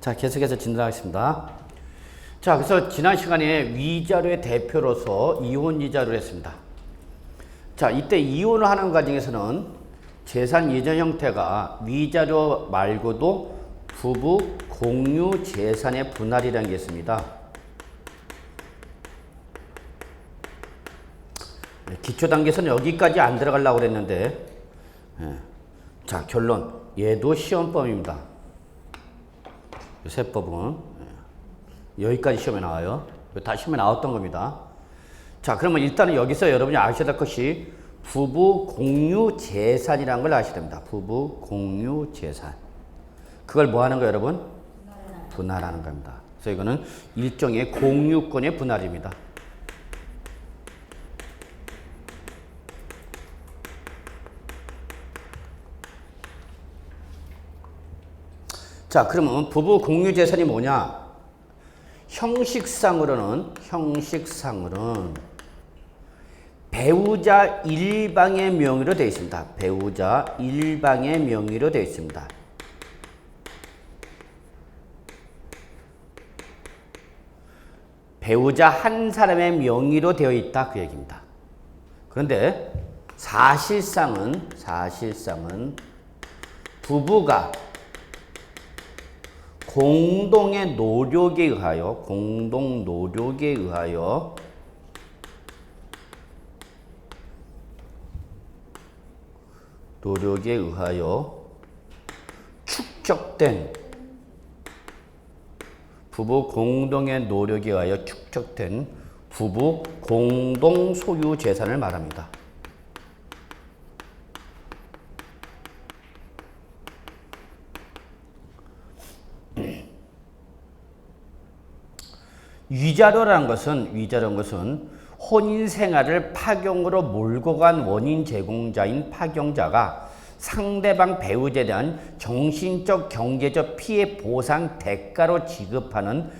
자, 계속해서 진행하겠습니다. 자, 그래서 지난 시간에 위자료의 대표로서 이혼 이자료를 했습니다. 자, 이때 이혼을 하는 과정에서는 재산 이전 형태가 위자료 말고도 부부 공유 재산의 분할이라는 게 있습니다. 기초 단계에서는 여기까지 안 들어가려고 그랬는데, 자, 결론. 얘도 시험범입니다. 세법은 여기까지 시험에 나와요. 다 시험에 나왔던 겁니다. 자, 그러면 일단은 여기서 여러분이 아셔야 될 것이 부부 공유 재산이라는 걸 아셔야 됩니다. 부부 공유 재산. 그걸 뭐 하는 거예요, 여러분? 분할하는 겁니다. 그래서 이거는 일종의 공유권의 분할입니다. 자, 그러면 부부 공유 재산이 뭐냐? 형식상으로는 배우자 일방의 명의로 되어 있습니다. 배우자 일방의 명의로 되어 있습니다. 배우자 한 사람의 명의로 되어 있다 그 얘기입니다. 그런데 사실상은 부부가 공동의 노력에 의하여 축적된 부부 공동의 노력에 의하여 축적된 부부 공동 소유 재산을 말합니다. 위자료라는 것은 혼인 생활을 파경으로 몰고 간 원인 제공자인 파경자가 상대방 배우자에 대한 정신적, 경제적 피해 보상 대가로 지급하는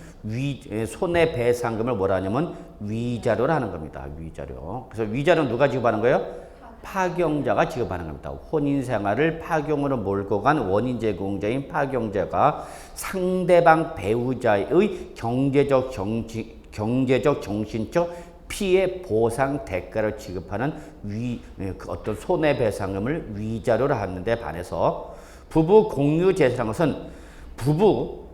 손해배상금을 뭐라 하냐면 위자료를 하는 겁니다. 위자료. 그래서 위자료는 누가 지급하는 거예요? 파경자가 지급하는 겁니다. 혼인 생활을 파경으로 몰고 간 원인 제공자인 파경자가 상대방 배우자의 경제적, 정신적 피해 보상 대가를 지급하는 어떤 손해배상금을 위자료로 하는데 반해서 부부 공유 재산이라는 것은 부부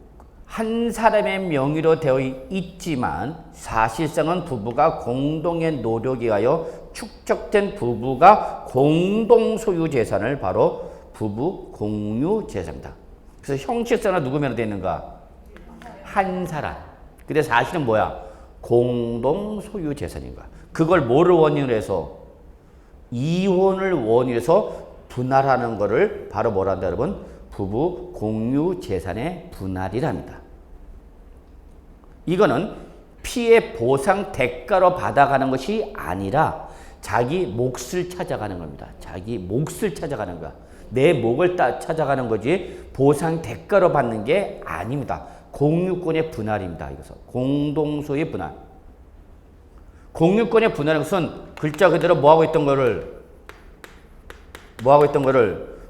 한 사람의 명의로 되어 있지만 사실상은 부부가 공동의 노력에 의하여 축적된 부부가 공동 소유 재산을 바로 부부 공유 재산입니다. 그래서 형식상은 누구 명의로 되어 있는가? 한 사람. 근데 사실은 뭐야? 공동 소유 재산인 거야. 그걸 뭐를 원인으로 해서? 이혼을 원인으로 해서 분할하는 거를 바로 뭐라 한다 여러분? 부부 공유 재산의 분할이랍니다. 이거는 피해 보상 대가로 받아가는 것이 아니라 자기 몫을 찾아가는 겁니다. 자기 몫을 찾아가는 거야. 내 몫을 찾아가는 거지 보상 대가로 받는 게 아닙니다. 공유권의 분할입니다. 이것은 공동소유의 분할. 공유권의 분할은 것은 글자 그대로 뭐하고 있던 거를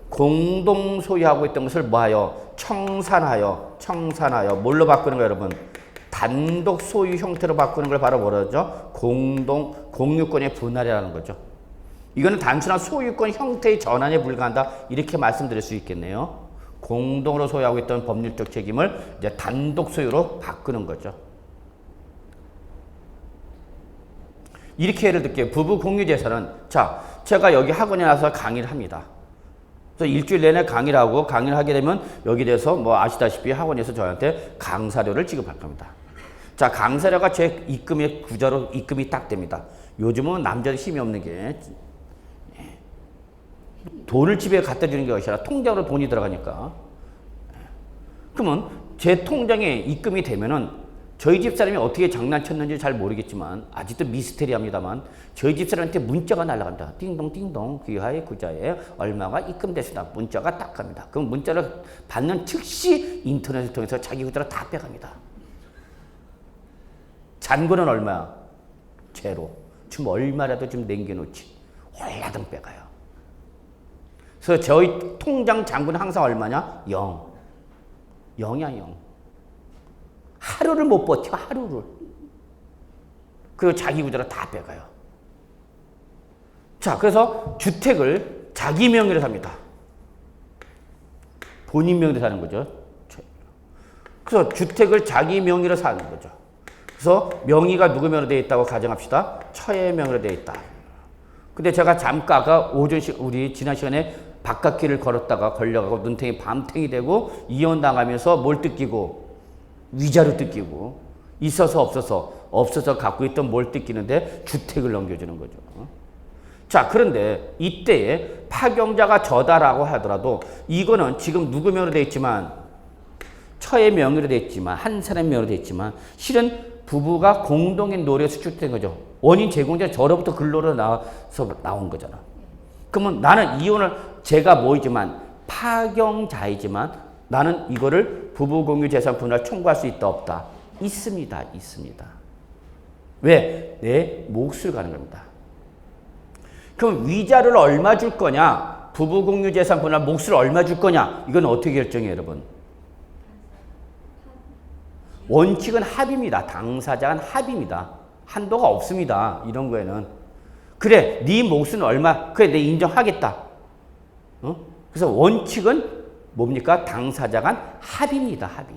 공동소유하고 있던 것을 뭐하여? 청산하여 뭘로 바꾸는 거예요, 여러분? 단독 소유 형태로 바꾸는 걸 바로 뭐라 하죠? 공유권의 분할이라는 거죠. 이거는 단순한 소유권 형태의 전환에 불과한다. 이렇게 말씀드릴 수 있겠네요. 공동으로 소유하고 있던 법률적 책임을 이제 단독 소유로 바꾸는 거죠. 이렇게 예를 들게요. 부부 공유 재산은 자, 제가 여기 학원에 나서 강의를 합니다. 그래서 일주일 내내 강의를 하게 되면 여기 대해서 뭐 아시다시피 학원에서 저한테 강사료를 지급할 겁니다. 자, 강사료가 제 입금의 구조로 입금이 딱 됩니다. 요즘은 남자들 힘이 없는 게 돈을 집에 갖다 주는 게 아니라 통장으로 돈이 들어가니까. 그러면 제 통장에 입금이 되면은 저희 집 사람이 어떻게 장난쳤는지 잘 모르겠지만 아직도 미스테리합니다만 저희 집 사람한테 문자가 날아간다. 띵동띵동 귀하의 구자에 얼마가 입금됐습니다. 문자가 딱 갑니다. 그럼 문자를 받는 즉시 인터넷을 통해서 자기 구자로 다 빼갑니다. 잔고는 얼마야? 제로. 지금 얼마라도 좀 남겨놓지. 얼마든 빼가요. 그래서 저희 통장 잔고는 항상 얼마냐? 0. 0이야, 0. 하루를 못 버텨, 하루를. 그리고 자기 구조를 다 빼가요. 자, 그래서 주택을 자기 명의로 삽니다. 본인 명의로 사는 거죠. 그래서 주택을 자기 명의로 사는 거죠. 그래서 명의가 누구 명의로 되어 있다고 가정합시다. 처의 명의로 되어 있다. 근데 제가 잠깐 아까 우리 지난 시간에 바깥길을 걸었다가 걸려가고 눈탱이 밤탱이 되고 이혼당하면서 뭘 뜯기고 위자료 뜯기고 있어서 없어서 갖고 있던 뭘 뜯기는데 주택을 넘겨주는 거죠. 자, 그런데 이때에 파경자가 저다라고 하더라도 이거는 지금 누구 명의로 되어 있지만 처의 명의로 되어 있지만 한 사람 명의로 되어 있지만 실은 부부가 공동의 노력에서 출된 거죠. 원인 제공자는 저로부터 근로로 나와서 나온 거잖아. 그러면 나는 이혼을 제가 뭐이지만 파경자이지만 나는 이거를 부부 공유 재산 분할 청구할 수 있다 없다? 있습니다. 있습니다. 왜? 내 몫을 가는 겁니다. 그럼 위자료를 얼마 줄 거냐? 부부 공유 재산 분할 몫을 얼마 줄 거냐? 이건 어떻게 결정해요, 여러분? 원칙은 합의입니다. 당사자간 합의입니다. 한도가 없습니다. 이런 거에는. 그래, 네 몫은 얼마? 그래, 내 인정하겠다. 그래서 원칙은 뭡니까? 당사자간 합의입니다. 합의.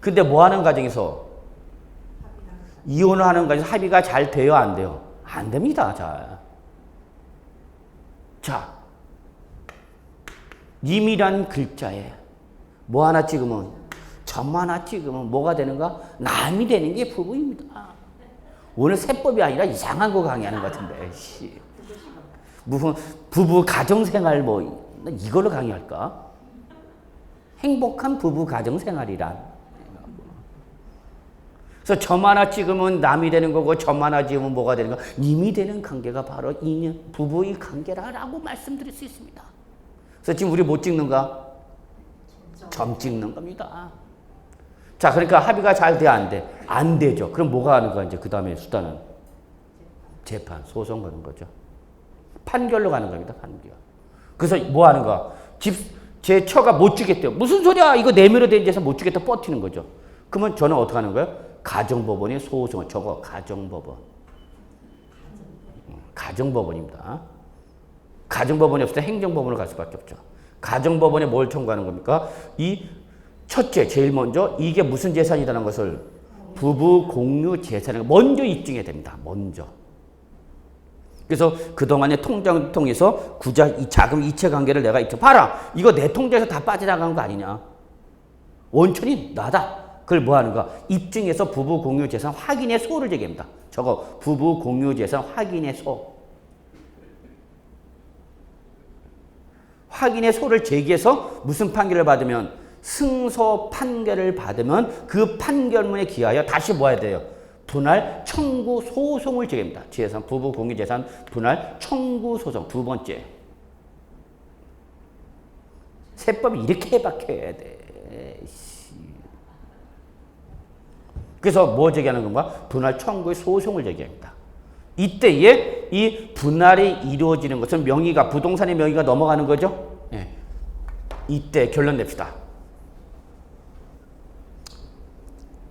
근데 뭐 하는 과정에서? 이혼을 하는 과정에서 합의가 잘 돼요? 안 돼요? 안 됩니다. 자, 님이란 글자에 뭐 하나 찍으면 점 하나 찍으면 뭐가 되는가? 남이 되는 게 부부입니다. 오늘 세법이 아니라 이상한 거 강의하는 것 같은데. 무슨 부부 가정생활 뭐 이걸로 강의할까? 행복한 부부 가정생활이란. 그래서 점 하나 찍으면 남이 되는 거고 점 하나 찍으면 뭐가 되는 거? 님이 되는 관계가 바로 인연, 부부의 관계라고 말씀드릴 수 있습니다. 그래서 지금 우리 못 찍는가? 점 찍는 겁니다. 자, 그러니까 합의가 잘 돼, 안 돼? 안 되죠. 그럼 뭐가 하는 거야, 이제 그 다음에 수단은? 재판, 소송 거는 거죠. 판결로 가는 겁니다, 판결. 그래서 뭐 하는 거야? 제 처가 못 주겠대요. 무슨 소리야? 이거 내밀어 된 데서 못 주겠다 버티는 거죠. 그러면 저는 어떻게 하는 거예요? 가정법원에 소송을, 저거 가정법원. 가정법원입니다. 가정법원이 없을 때 행정법원으로 갈 수밖에 없죠. 가정법원에 뭘 청구하는 겁니까? 이 첫째, 제일 먼저 이게 무슨 재산이라는 것을 부부 공유 재산을 먼저 입증해야 됩니다. 먼저. 그래서 그동안의 통장을 통해서 이 자금 이체 관계를 내가 입증. 봐라! 이거 내 통장에서 다 빠져나간 거 아니냐? 원천이 나다. 그걸 뭐 하는 거야? 입증해서 부부 공유 재산 확인의 소를 제기합니다. 저거 부부 공유 재산 확인의 소. 확인의 소를 제기해서 무슨 판결을 받으면 승소 판결을 받으면 그 판결문에 기하여 다시 뭐 해야 돼요? 분할 청구 소송을 제기합니다. 재산 부부 공유 재산 분할 청구 소송 두 번째. 세법이 이렇게 해박해야 돼. 그래서 뭐 제기하는 건가? 분할 청구의 소송을 제기합니다. 이때에 이 분할이 이루어지는 것은 명의가 부동산의 명의가 넘어가는 거죠. 네. 이때 결론 냅시다.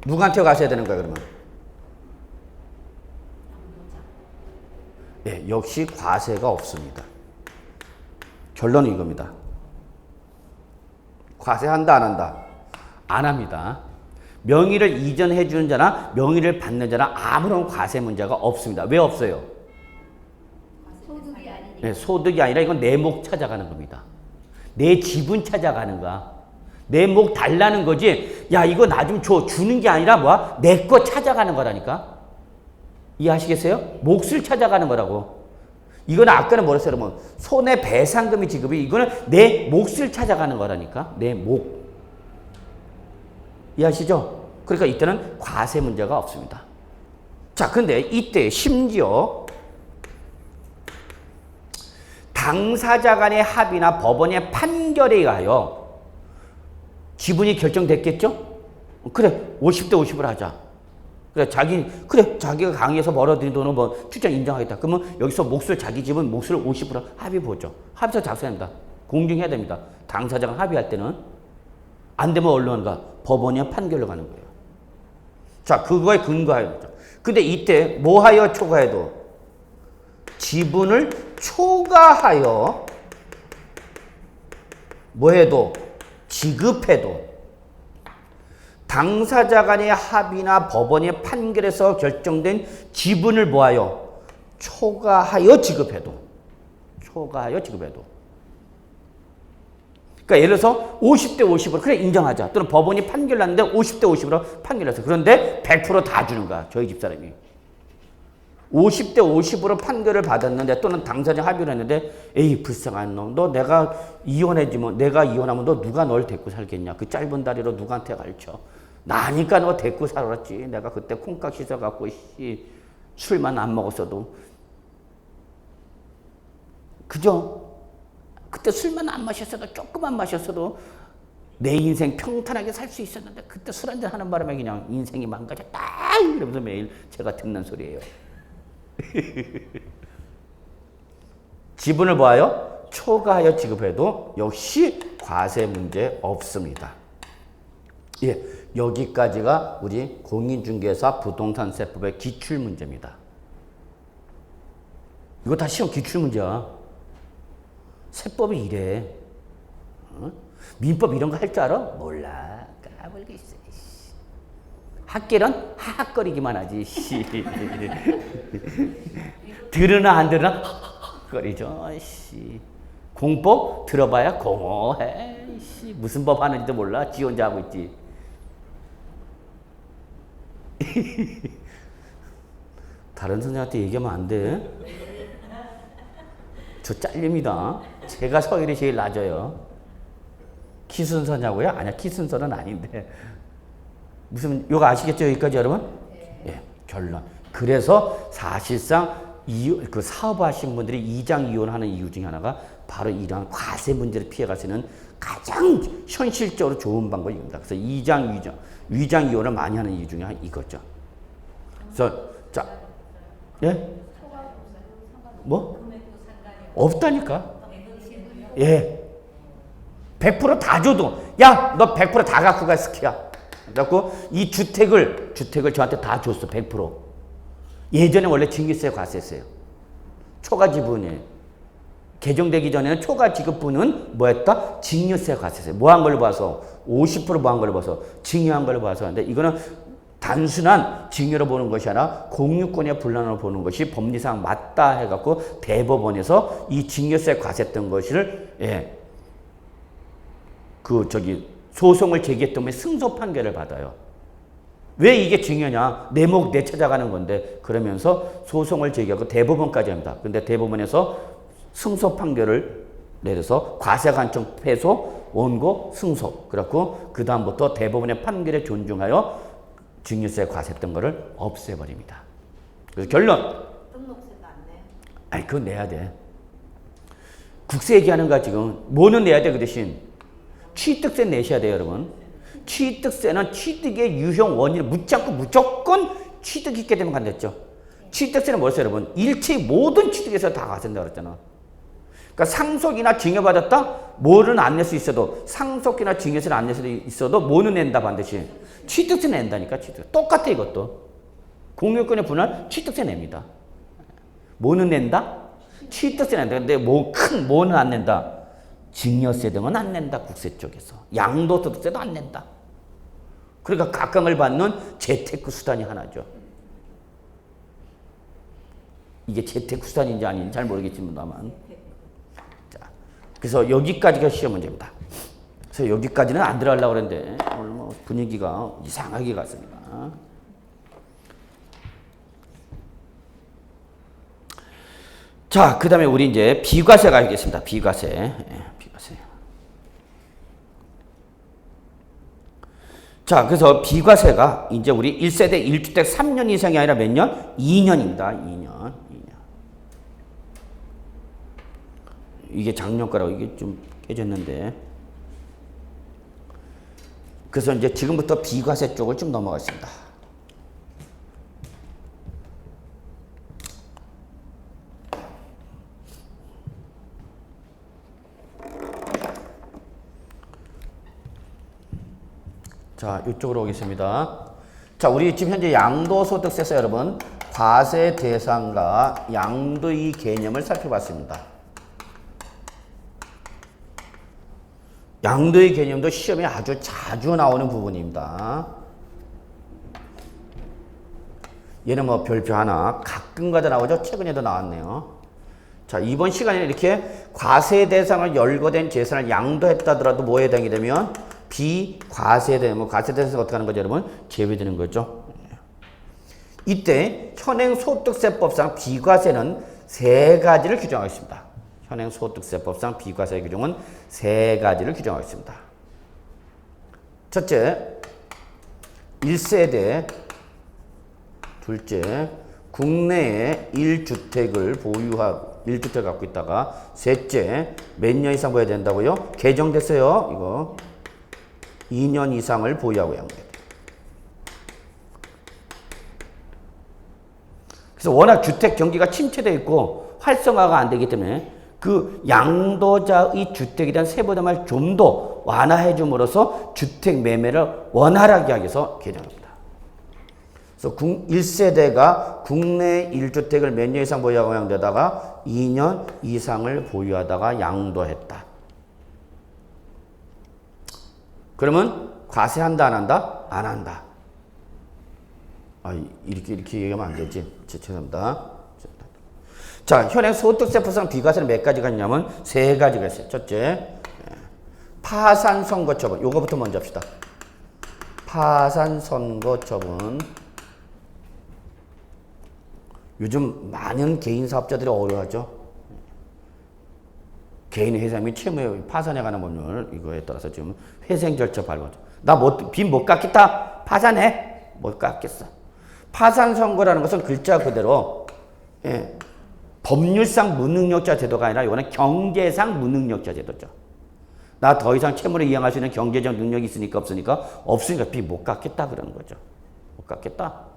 누구한테 가셔야 되는 거야 그러면? 네, 역시 과세가 없습니다. 결론은 이겁니다. 과세한다 안 한다? 안 합니다. 명의를 이전해 주는 자나 명의를 받는 자나 아무런 과세 문제가 없습니다. 왜 없어요? 소득이 아니니까. 네, 소득이 아니라 이건 내 목 찾아가는 겁니다. 내 지분 찾아가는 거야. 내 목 달라는 거지. 야, 이거 나 좀 줘. 주는 게 아니라 뭐야? 내 거 찾아가는 거라니까. 이해하시겠어요? 몫을 찾아가는 거라고. 이거는 아까는 뭐랬어요? 여러분? 손해배상금이 지급이 이거는 내 몫을 찾아가는 거라니까. 내 목. 이해하시죠? 그러니까 이때는 과세 문제가 없습니다. 자, 근데 이때 심지어 당사자 간의 합의나 법원의 판결에 의하여 지분이 결정됐겠죠? 그래, 50대 50을 하자. 그래, 자기가 강의해서 벌어들인 돈은 뭐 출장 인정하겠다. 그러면 여기서 몫을 자기 집은 몫을 50% 합의 보죠. 합의서 작성합니다. 공증해야 됩니다. 당사자가 합의할 때는 안 되면 언론가 법원이 판결로 가는 거예요. 자, 그거에 근거하여. 근데 이때 뭐하여 초과해도? 지분을 초과하여 뭐해도? 지급해도 당사자 간의 합의나 법원의 판결에서 결정된 지분을 뭐하여? 초과하여 지급해도. 초과하여 지급해도. 그러니까 예를 들어서 50대 50으로 그래 인정하자. 또는 법원이 판결 났는데 50대 50으로 판결했어. 그런데 100%다 주는 거야. 저희 집사람이. 50대 50으로 판결을 받았는데 또는 당사자 합의를 했는데 에이 불쌍한 놈. 너 내가 이혼해지면 내가 이혼하면 너 누가 널 데리고 살겠냐. 그 짧은 다리로 누구한테 가르쳐. 나니까 너 데리고 살았지. 내가 그때 콩깍 씻어갖고 술만 안 먹었어도. 그죠? 그때 술만 안 마셨어도 조금만 마셨어도 내 인생 평탄하게 살 수 있었는데 그때 술 한잔 하는 바람에 그냥 인생이 망가졌다 이러면서 매일 제가 듣는 소리예요. 지분을 보아요? 초과하여 지급해도 역시 과세 문제 없습니다. 예, 여기까지가 우리 공인중개사 부동산세법의 기출문제입니다. 이거 다 시험 기출문제야. 세법이 이래. 어? 민법 이런 거 할 줄 알아? 몰라. 까불고 있어. 학계는 하학거리기만 하지. 들으나 안 들으나 거리죠. 공법 들어봐야 공허해. 무슨 법 하는지도 몰라. 지 혼자 하고 있지. 다른 선생님한테 얘기하면 안 돼. 저 잘립니다. 제가 서열이 제일 낮아요. 키순서냐고요? 아니야, 키순서는 아닌데. 무슨, 이거 아시겠죠? 여기까지 여러분? 예, 결론. 그래서 사실상 그 사업하신 분들이 이장 이혼하는 이유 중에 하나가 바로 이러한 과세 문제를 피해갈 수 있는 가장 현실적으로 좋은 방법이 이겁니다. 그래서 위장 이혼을 많이 하는 이유 중에 이거죠. 그래서, 자, 예? 뭐? 없다니까. 예. 100% 줘도 야, 너 100% 갖고 가 스키야. 그래갖고 이 주택을 저한테 다 줬어. 100%. 예전에 원래 증기세 과세했어요. 초과 지분이 개정되기 전에는 초과 지급분은 뭐였다? 증여세 과세했어요. 뭐 한 걸 봐서 50% 뭐 한 걸 봐서 증여한 걸 봐서 하는데 이거는 단순한 증여로 보는 것이 아니라 공유권의 분란으로 보는 것이 법리상 맞다 해갖고 대법원에서 이 증여세 과세했던 것을 소송을 제기했던 분이 승소 판결을 받아요. 왜 이게 증여냐? 내 목 내 찾아가는 건데 그러면서 소송을 제기하고 대법원까지 합니다. 근데 대법원에서 승소 판결을 내려서 과세관청 패소, 원고, 승소. 그래갖고 그 다음부터 대법원의 판결에 존중하여 증여세 과세했던 거를 없애버립니다. 그래서 결론. 등록세도 안 내요? 아니, 그건 내야 돼. 국세 얘기하는 거야, 지금. 뭐는 내야 돼, 그 대신. 취득세 내셔야 돼요, 여러분. 취득세는 취득의 유형 원인을 묻지 않고 무조건 취득 있게 되면 간댔죠. 취득세는 뭐였어요, 여러분? 일체 모든 취득에서 다 과세된다고 그랬잖아. 그러니까 상속이나 증여받았다? 뭐는 안 낼 수 있어도 상속이나 증여세를 안 낼 수 있어도 뭐는 낸다, 반드시. 취득세 낸다니까, 취득. 똑같아, 이것도. 공유권의 분할 취득세 냅니다. 뭐는 낸다? 취득세 낸다. 근데 뭐는 안 낸다. 증여세 등은 안 낸다, 국세 쪽에서. 양도소득세도 안 낸다. 그러니까 각광을 받는 재테크 수단이 하나죠. 이게 재테크 수단인지 아닌지 잘 모르겠지만. 자, 그래서 여기까지가 시험 문제입니다. 그래서 여기까지는 안 들어가려고 그랬는데 오늘 뭐 분위기가 이상하게 갔습니다. 자, 그 다음에 우리 이제 비과세 가겠습니다. 비과세. 비과세. 자, 그래서 비과세가 이제 우리 1세대 1주택 3년 이상이 아니라 몇 년? 2년입니다. 2년. 이게 작년 거라고 이게 좀 깨졌는데. 그래서 이제 지금부터 비과세 쪽을 좀 넘어가겠습니다. 자, 이쪽으로 오겠습니다. 자, 우리 지금 현재 양도소득세에서 여러분 과세 대상과 양도의 개념을 살펴봤습니다. 양도의 개념도 시험에 아주 자주 나오는 부분입니다. 얘는 뭐 별표 하나 가끔가다 나오죠. 최근에도 나왔네요. 자, 이번 시간에 이렇게 과세 대상을 열거된 재산을 양도했다더라도 뭐에 해당이 되면 비과세되는, 뭐 과세 대상이 어떻게 하는 거죠, 여러분? 제외되는 거죠. 이때 현행소득세법상 비과세는 세 가지를 규정하고 있습니다. 현행소득세법상 비과세 규정은 세 가지를 규정하고 있습니다. 첫째, 1세대. 둘째, 국내에 1주택을 보유하고 1주택을 갖고 있다가, 셋째, 몇 년 이상 보여야 된다고요? 개정됐어요. 이거 2년 이상을 보유하고 양도해야 돼요. 그래서 워낙 주택 경기가 침체되어 있고 활성화가 안 되기 때문에 그 양도자의 주택에 대한 세부담을 좀 더 완화해 줌으로써 주택 매매를 원활하게 하기 위해서 개정합니다. 그래서 1세대가 국내 1주택을 몇 년 이상 보유하고 양도하다가 2년 이상을 보유하다가 양도했다. 그러면 과세한다 안 한다? 안 한다. 아, 이렇게 얘기하면 안 되지. 죄송합니다. 자, 현행 소득세법상 비과세는 몇 가지가 있냐면 세 가지가 있어요. 첫째, 파산 선고 처분. 요거부터 먼저 합시다. 파산 선고 처분. 요즘 많은 개인 사업자들이 어려워하죠. 개인 회사 및 채무에 파산해 가는 법률 이거에 따라서 지금 회생 절차 밟았죠. 나 빚 못 갚겠다. 파산해. 못 갚겠어. 파산 선고라는 것은 글자 그대로 법률상 무능력자 제도가 아니라 이거는 경제상 무능력자 제도죠. 나 더 이상 채무를 이행할 수 있는 경제적 능력이 있으니까 없으니까 빚 못 갚겠다 그러는 거죠. 못 갚겠다.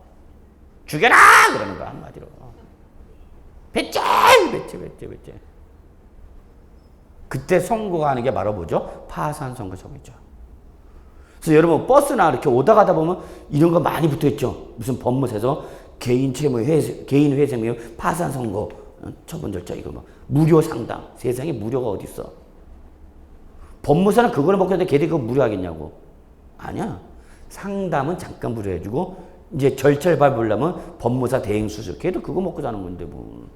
죽여라! 그러는 거야, 한마디로. 배째! 그때 선고하는 게 바로 뭐죠? 파산 선고 처분이죠. 그래서 여러분 버스나 이렇게 오다 가다 보면 이런 거 많이 붙어 있죠. 무슨 법무사에서 개인 채무 개인 회생 및 파산 선고 처분 절차 이거 뭐 무료 상당. 세상에 무료가 어디 있어? 법무사는 그거를 먹고 있는데 걔들이 그거 무료하겠냐고. 아니야. 상담은 잠깐 무료해주고 이제 절차를 밟으려면 법무사 대행 수술. 걔도 그거 먹고 사는 건데 뭐.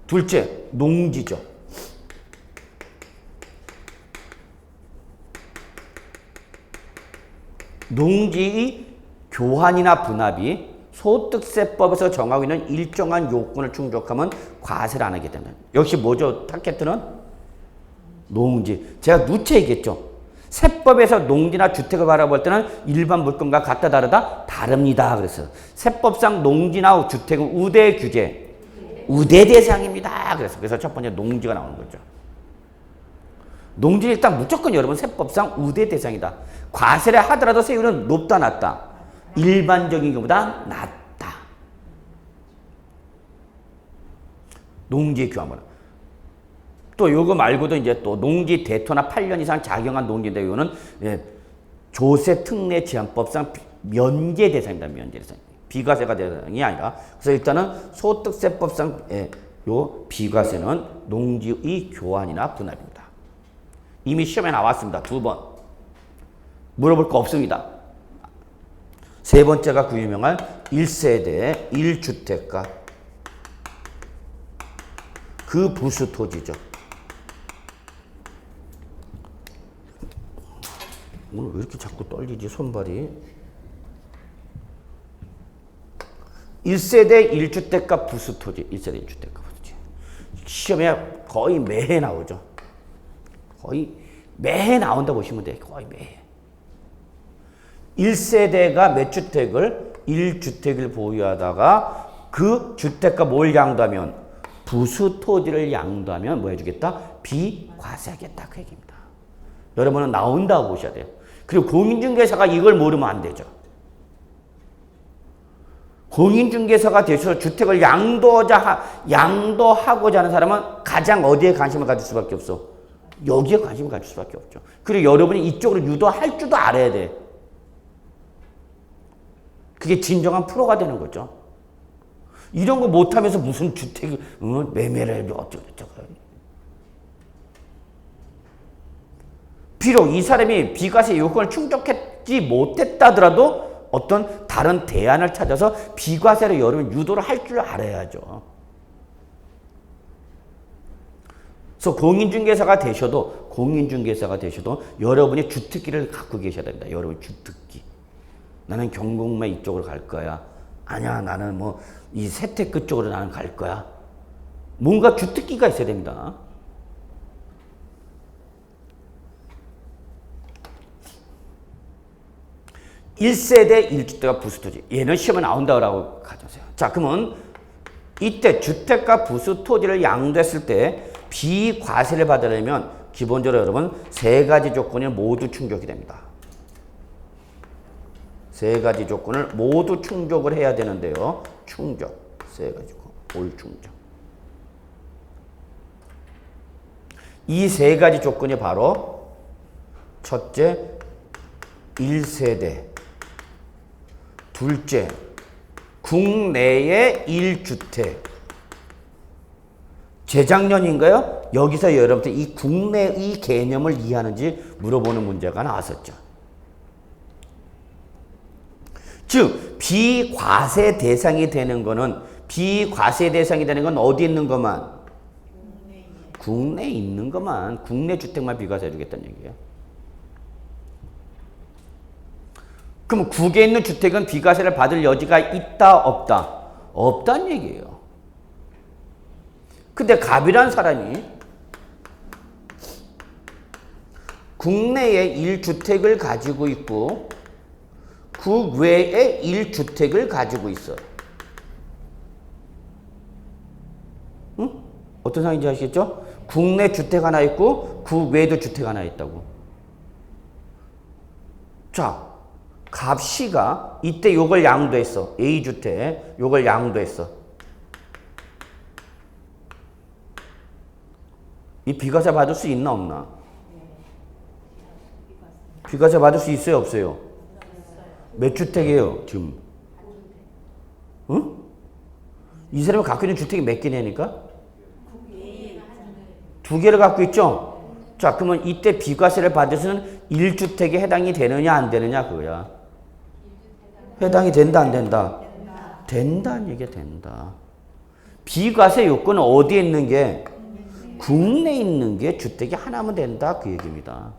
둘째, 농지죠. 농지의 교환이나 분합이 소득세법에서 정하고 있는 일정한 요건을 충족하면 과세를 안 하게 됩니다. 역시 뭐죠? 타겟은 농지. 제가 누차 얘기했죠. 세법에서 농지나 주택을 바라볼 때는 일반 물건과 같다 다르다? 다릅니다. 그래서 세법상 농지나 주택은 우대 규제, 우대 대상입니다. 그래서 첫 번째 농지가 나오는 거죠. 농지는 일단 무조건 여러분 세법상 우대 대상이다. 과세를 하더라도 세율은 높다 낮다? 일반적인 경우보다 낮다. 농지의 교환권. 또 요거 말고도 이제 또 농지 대토나 8년 이상 작용한 농지인데 이거는 조세 특례 제한법상 면제 대상입니다. 면제 대상. 비과세가 대상이 아니라. 그래서 일단은 소득세법상 요 비과세는 농지의 교환이나 분할입니다. 이미 시험에 나왔습니다. 2번. 물어볼 거 없습니다. 세 번째가 그 유명한 1세대 1주택가. 그 부수 토지죠. 오늘 왜 이렇게 자꾸 떨리지 손발이. 1세대 1주택가 부수 토지. 1세대 1주택가 부수 토지. 시험에 거의 매해 나오죠. 거의 매해 나온다고 보시면 돼요. 거의 매해. 1세대가 몇 주택을 1주택을 보유하다가 그 주택과 뭘 양도하면 부수 토지를 양도하면 뭐 해주겠다? 비과세하겠다. 그 얘기입니다. 여러분은 나온다고 보셔야 돼요. 그리고 공인중개사가 이걸 모르면 안 되죠. 공인중개사가 되셔서 주택을 양도하고자 하는 사람은 가장 어디에 관심을 가질 수밖에 없어? 여기에 관심을 가질 수밖에 없죠. 그리고 여러분이 이쪽으로 유도할 줄도 알아야 돼. 그게 진정한 프로가 되는 거죠. 이런 거 못하면서 무슨 주택 매매를 해도 어쩌고저쩌고. 비록 이 사람이 비과세 요건을 충족하지 못했다더라도 어떤 다른 대안을 찾아서 비과세로 여러분 유도를 할 줄 알아야죠. 그래서 공인중개사가 되셔도 여러분이 주특기를 갖고 계셔야 됩니다. 여러분 주특기. 나는 경공매 이쪽으로 갈 거야. 아니야, 나는 뭐 이 세테크 쪽으로 나는 갈 거야. 뭔가 주특기가 있어야 됩니다. (1세대 1주택과 부수토지) 얘는 시험에 나온다고 가져오세요. 자, 그러면 이때 주택과 부수토지를 양도했을 때 비과세를 받으려면 기본적으로 여러분 세 가지 조건이 모두 충족이 됩니다. 세 가지 조건을 모두 충족을 해야 되는데요. 충족. 세 가지 조건. 올 충족. 이 세 가지 조건이 바로 첫째, 1세대. 둘째, 국내의 1주택. 재작년인가요? 여기서 여러분들 이 국내 이 개념을 이해하는지 물어보는 문제가 나왔었죠. 즉, 비과세 대상이 되는 거는 어디 있는 것만? 국내에 있는 것만. 국내 주택만 비과세 해주겠다는 얘기예요. 그럼 국에 있는 주택은 비과세를 받을 여지가 있다, 없다? 없다는 얘기예요. 근데 갑이란 사람이 국내에 1주택을 가지고 있고 국외에 1주택을 가지고 있어요. 응? 어떤 상황인지 아시겠죠? 국내 주택 하나 있고 국외에도 주택 하나 있다고. 자, 갑씨가 이때 요걸 양도했어. A주택 요걸 양도했어. 이 비과세 받을 수 있나 없나? 비과세 받을 수 있어요 없어요? 몇 주택이에요 지금? 응? 이 사람이 갖고 있는 주택이 몇 개냐니까? 두 개를 갖고 있죠? 자, 그러면 이때 비과세를 받을 수는 1주택에 해당이 되느냐 안 되느냐 그거야. 해당이 된다 안 된다? 된다는 얘기가 된다. 비과세 요건은 어디에 있는 게? 국내에 있는 게 주택이 하나면 된다 그 얘기입니다.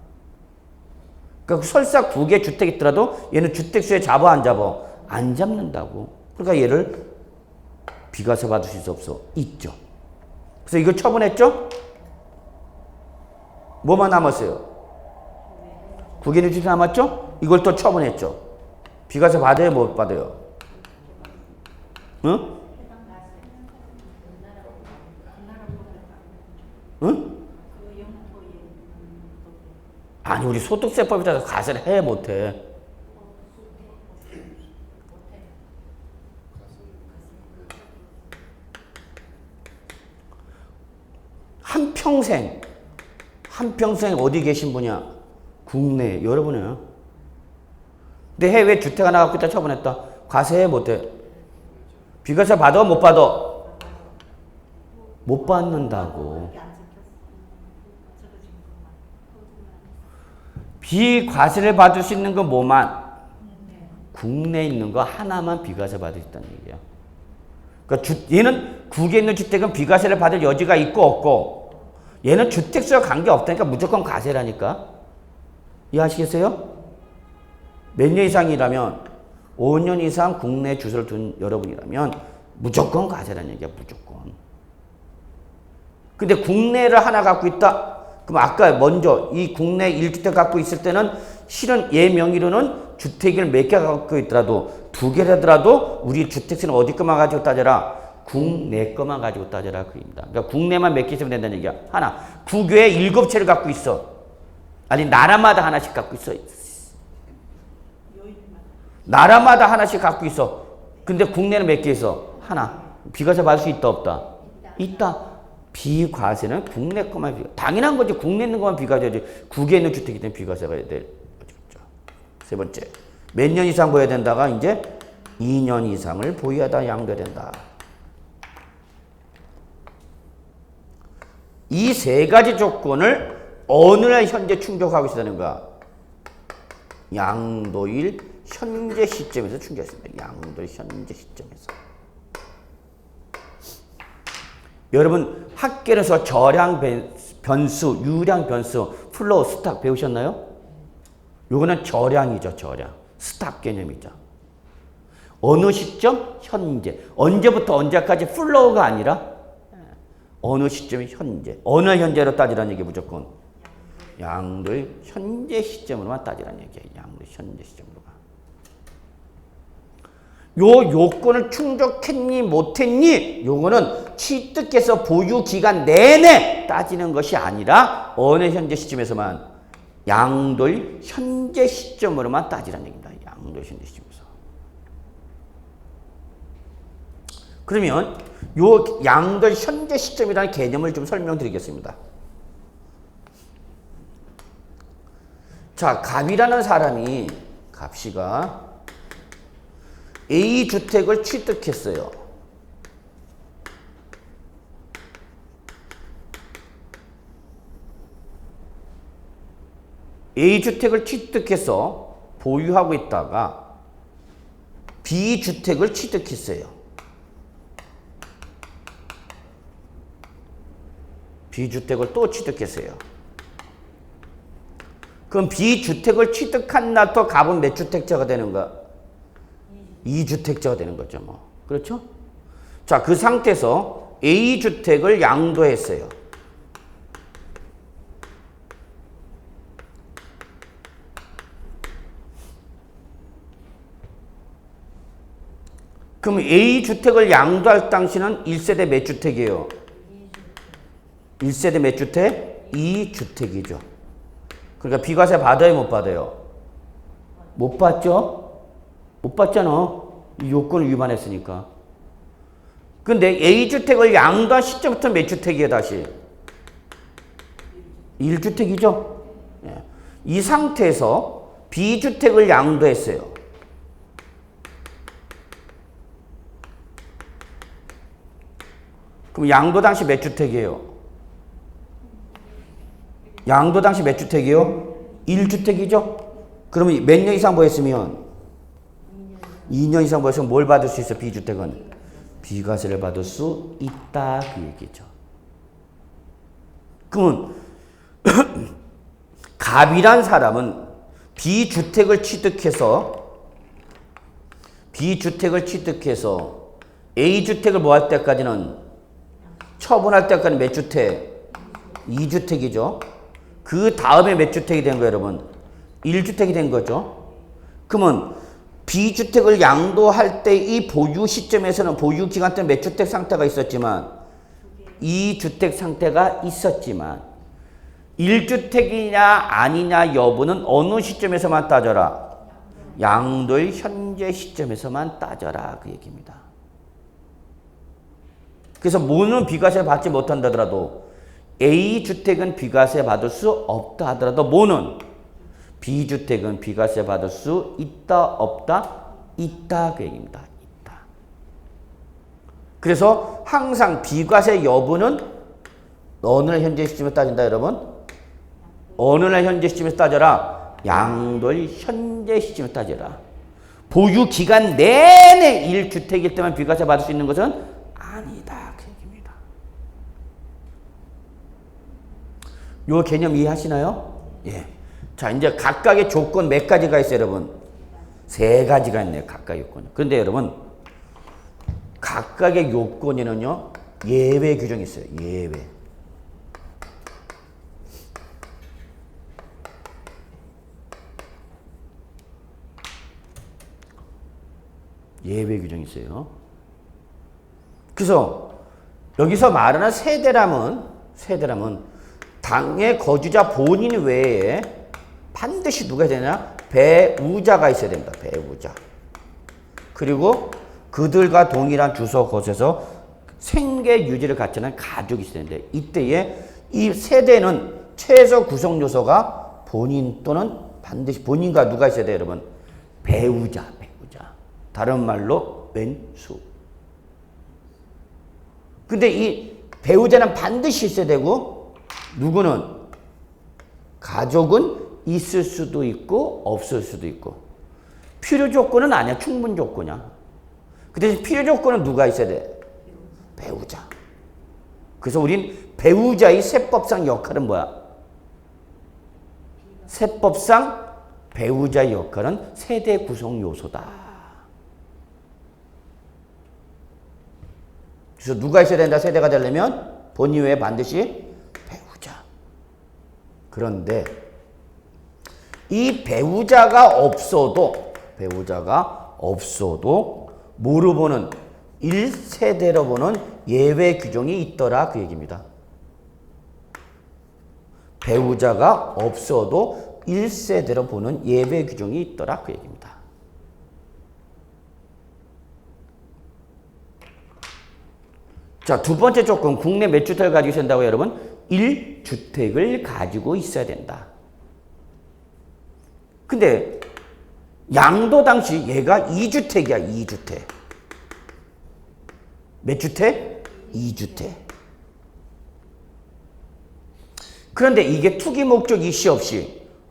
그러니까 설사 9개 주택이 있더라도 얘는 주택수에 잡아 안 잡아? 안 잡는다고. 그러니까 얘를 비과세 받을 수 있어 없어? 있죠. 그래서 이걸 처분했죠? 뭐만 남았어요? 9개 주택 남았죠? 이걸 또 처분했죠. 비과세 받아요 못 받아요? 응? 응? 아니 우리 소득세법에 따라서 과세를 해 못해? 한평생 어디 계신 분이야? 국내 여러분이에요. 근데 해외 주택 하나 갖고 있다 처분했다. 과세해 못해? 비과세 받아 못 받아? 못 받는다고. 비과세를 받을 수 있는 건 뭐만? 국내에 있는 거 하나만 비과세 받을 수 있다는 얘기야. 그러니까 얘는 국에 있는 주택은 비과세를 받을 여지가 있고 없고, 얘는 주택수와 관계없다니까 무조건 과세라니까. 이해하시겠어요? 몇 년 이상이라면 5년 이상 국내 주소를 둔 여러분이라면 무조건 과세라는 얘기야. 무조건. 근데 국내를 하나 갖고 있다. 그럼 아까 먼저 이 국내 1주택 갖고 있을 때는 실은 얘 명의로는 주택을 몇 개 갖고 있더라도 2개라더라도 우리 주택세는 어디 것만 가지고 따져라? 국내 것만 가지고 따져라 그 얘기입니다. 그러니까 국내만 몇 개 있으면 된다는 얘기야. 하나. 국외에 7채를 갖고 있어. 아니 나라마다 하나씩 갖고 있어. 나라마다 하나씩 갖고 있어. 근데 국내는 몇 개 있어? 하나. 비과세 받을 수 있다 없다? 있다. 비과세는 국내 것만 비과세. 당연한 거지. 국내에 있는 것만 비과세지. 국외에 있는 주택이 되면 비과세가 돼야 될 거죠. 세 번째. 몇 년 이상 보여야 된다가 이제 2년 이상을 보유하다 양도된다. 이 세 가지 조건을 어느 날 현재 충족하고 있다는가? 양도일 현재 시점에서 충족했습니다. 양도일 현재 시점에서. 여러분 학교에서 저량 변수, 유량 변수, 플로우, 스탁 배우셨나요? 요거는 저량이죠. 저량. 스탁 개념이죠. 어느 시점? 현재. 언제부터 언제까지 플로우가 아니라 어느 시점이 현재. 어느 현재로 따지라는 얘기 무조건. 양도일 현재 시점으로만 따지라는 얘기예요. 양도일 현재 시점으로만. 요 요건을 충족했니 못했니 요거는 취득해서 보유 기간 내내 따지는 것이 아니라 어느 현재 시점에서만 양도일 현재 시점으로만 따지라는 얘기입니다. 양도일 현재 시점에서. 그러면 요 양도일 현재 시점이라는 개념을 좀 설명드리겠습니다. 자, 갑이라는 사람이 갑씨가 A주택을 취득했어요. A주택을 취득해서 보유하고 있다가 B주택을 취득했어요. B주택을 또 취득했어요. 그럼 B주택을 취득한 날부터 갑은 몇 주택자가 되는가? 2주택자가 되는 거죠. 뭐. 그렇죠? 자, 그 상태에서 A주택을 양도했어요. 그럼 A주택을 양도할 당시는 1세대 몇 주택이에요? 1세대 몇 주택? 2주택이죠. 그러니까 비과세 받아요, 못 받아요? 못 받죠? 못 받잖아. 이 요건을 위반했으니까. 근데 A주택을 양도한 시점부터 몇 주택이에요, 다시? 1주택이죠? 예. 이 상태에서 B주택을 양도했어요. 그럼 양도 당시 몇 주택이에요? 양도 당시 몇 주택이에요? 1주택이죠? 그러면 몇 년 이상 보였으면? 2년 이상 보였으면 뭘 받을 수 있어? B주택은? 비과세를 받을 수 있다. 그 얘기죠. 그러면 갑이란 사람은 B주택을 취득해서 A주택을 뭐 할 때까지는 처분할 때까지는 몇 주택? 2주택이죠. 그 다음에 몇 주택이 된 거예요, 여러분? 1주택이 된 거죠. 그러면 B주택을 양도할 때 이 보유 시점에서는 보유 기간 때 몇 주택 상태가 있었지만 2주택 상태가 있었지만 1주택이냐 아니냐 여부는 어느 시점에서만 따져라? 양도일 현재 시점에서만 따져라. 그 얘기입니다. 그래서 뭐는 비과세 받지 못한다 하더라도 A주택은 비과세 받을 수 없다 하더라도 뭐는 B주택은 비과세 받을 수 있다 없다? 있다. 그 얘기입니다. 있다. 그래서 항상 비과세 여부는 어느 날 현재 시점에서 따진다 여러분? 어느 날 현재 시점에서 따져라? 양도일 현재 시점에서 따져라. 보유 기간 내내 1주택일 때만 비과세 받을 수 있는 것은 아니다. 그 얘기입니다. 요 개념 이해하시나요? 예. 자, 이제 각각의 조건 몇 가지가 있어요, 여러분? 3가지가 있네요, 각각의 요건이. 그런데 여러분, 각각의 요건에는요, 예외 규정이 있어요, 예외. 예외 규정이 있어요. 그래서 여기서 말하는 세대람은 당의 거주자 본인 외에 반드시 누가 해야 되냐? 배우자가 있어야 됩니다. 배우자. 그리고 그들과 동일한 주소 곳에서 생계 유지를 같이 하는 가족이 있어야 되는데 이때에 이 세대는 최소 구성 요소가 본인 또는 반드시 본인과 누가 있어야 돼요, 여러분? 배우자. 다른 말로 왼수. 근데 이 배우자는 반드시 있어야 되고 누구는 가족은 있을 수도 있고 없을 수도 있고 필요 조건은 아니야. 충분 조건이야. 그 대신 필요 조건은 누가 있어야 돼? 배우자. 그래서 우린 배우자의 세법상 역할은 뭐야? 세법상 배우자의 역할은 세대 구성 요소다. 그래서 누가 있어야 된다? 세대가 되려면 본인 외에 반드시 배우자. 그런데 이 배우자가 없어도 뭐로 보는 1세대로 보는 예외 규정이 있더라 그 얘기입니다. 배우자가 없어도 1세대로 보는 예외 규정이 있더라 그 얘기입니다. 자, 두 번째 조건, 국내 몇 주택을 가지고 있어야 된다고 여러분? 1주택을 가지고 있어야 된다. 근데 양도 당시 얘가 2주택이야, 2주택. 몇 주택? 2주택. 그런데 이게 투기 목적 이시